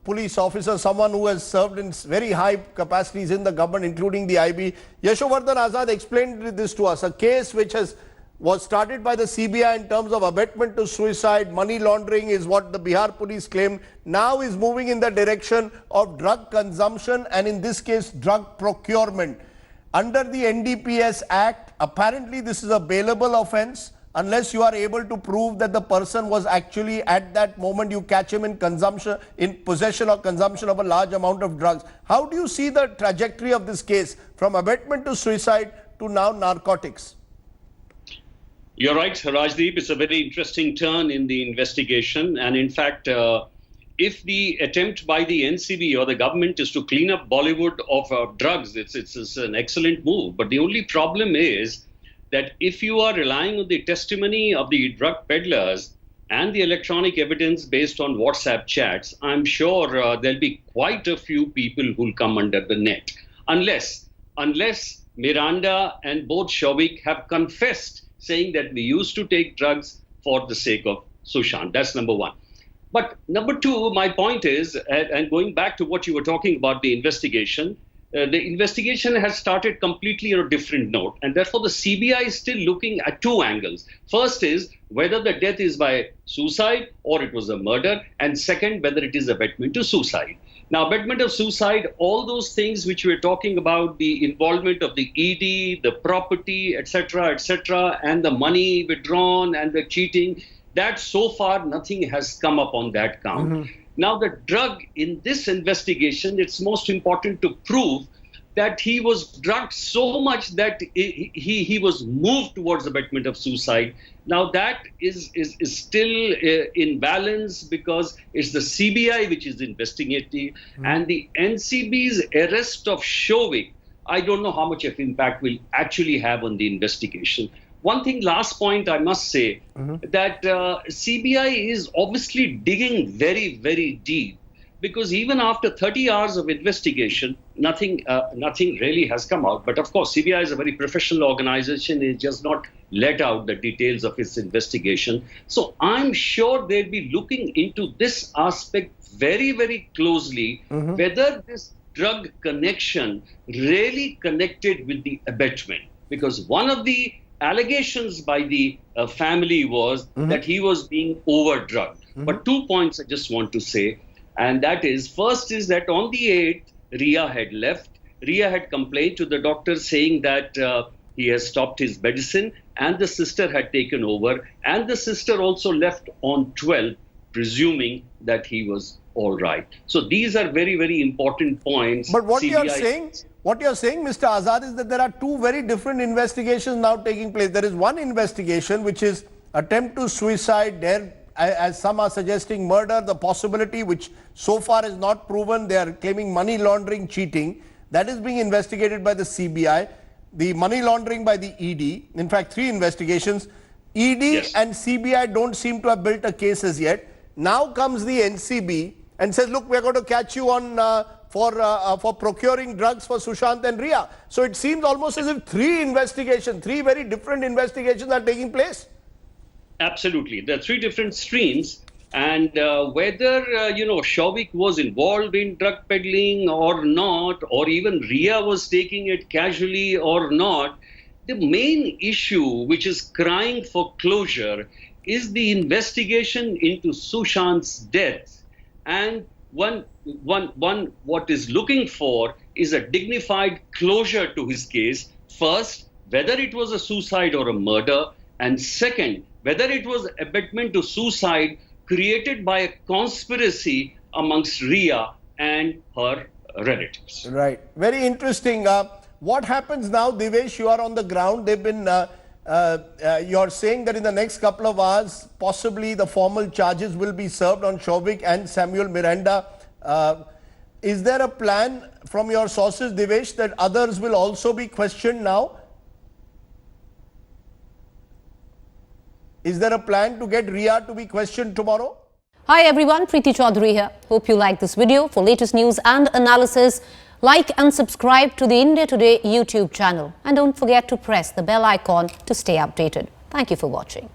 police officer, someone who has served in very high capacities in the government, including the IB. Yashovardhan Azad explained this to us. A case which was started by the CBI in terms of abetment to suicide, money laundering is what the Bihar police claim, now is moving in the direction of drug consumption and in this case drug procurement. Under the NDPS Act, apparently this is a bailable offence unless you are able to prove that the person was actually at that moment you catch him in consumption, in possession or consumption of a large amount of drugs. How do you see the trajectory of this case from abetment to suicide to now narcotics? You're right, Rajdeep. It's a very interesting turn in the investigation. And in fact, if the attempt by the NCB or the government is to clean up Bollywood of drugs, it's an excellent move. But the only problem is that if you are relying on the testimony of the drug peddlers and the electronic evidence based on WhatsApp chats, I'm sure there'll be quite a few people who'll come under the net. Unless Miranda and both Shawik have confessed, saying that we used to take drugs for the sake of Sushant. That's number one. But number two, my point is, and going back to what you were talking about, the investigation has started completely on a different note. And therefore, the CBI is still looking at two angles. First is whether the death is by suicide or it was a murder. And second, whether it is abetment to suicide. Now, abetment of suicide, all those things which we're talking about, the involvement of the ED, the property, etc., and the money withdrawn and the cheating, that so far nothing has come up on that count. Now, the drug in this investigation, it's most important to prove that he was drugged so much that he was moved towards abetment of suicide. Now, that is still in balance because it's the CBI which is investigating, and the NCB's arrest of Shawik, I don't know how much of impact will actually have on the investigation. One thing, last point I must say, that CBI is obviously digging very, very deep, because even after 30 hours of investigation, nothing really has come out. But of course, CBI is a very professional organization. It just not let out the details of its investigation. So I'm sure they'll be looking into this aspect very, very closely, whether this drug connection really connected with the abetment. Because one of the allegations by the family was that he was being overdrugged. But 2 points I just want to say, and that is, first is that on the 8th, Ria had left. Ria had complained to the doctor saying that he has stopped his medicine, and the sister had taken over, and the sister also left on 12th, presuming that he was all right. So these are very, very important points. But what you're saying, Mr. Azad, is that there are two very different investigations now taking place. There is one investigation which is attempt to suicide, there, as some are suggesting murder, the possibility which so far is not proven. They are claiming money laundering, cheating. That is being investigated by the CBI. The money laundering by the ED. In fact, 3 investigations. ED and CBI don't seem to have built a case as yet. Now comes the NCB and says, look, we're going to catch you on for procuring drugs for Sushant and Ria. So it seems almost as if 3 very different investigations are taking place. Absolutely. There are 3 different streams. And whether, Shawik was involved in drug peddling or not, or even Ria was taking it casually or not, the main issue which is crying for closure is the investigation into Sushant's death. And what is looking for is a dignified closure to his case. First, whether it was a suicide or a murder. And second, whether it was abetment to suicide created by a conspiracy amongst Ria and her relatives. Right. Very interesting. What happens now, Devesh? You are on the ground. They've been, you're saying that in the next couple of hours, possibly the formal charges will be served on Shawik and Samuel Miranda. Is there a plan from your sources, Devesh, that others will also be questioned now? Is there a plan to get Ria to be questioned tomorrow? Hi everyone, Preeti Chaudhary here. Hope you like this video. For latest news and analysis, like and subscribe to the India Today YouTube channel. And don't forget to press the bell icon to stay updated. Thank you for watching.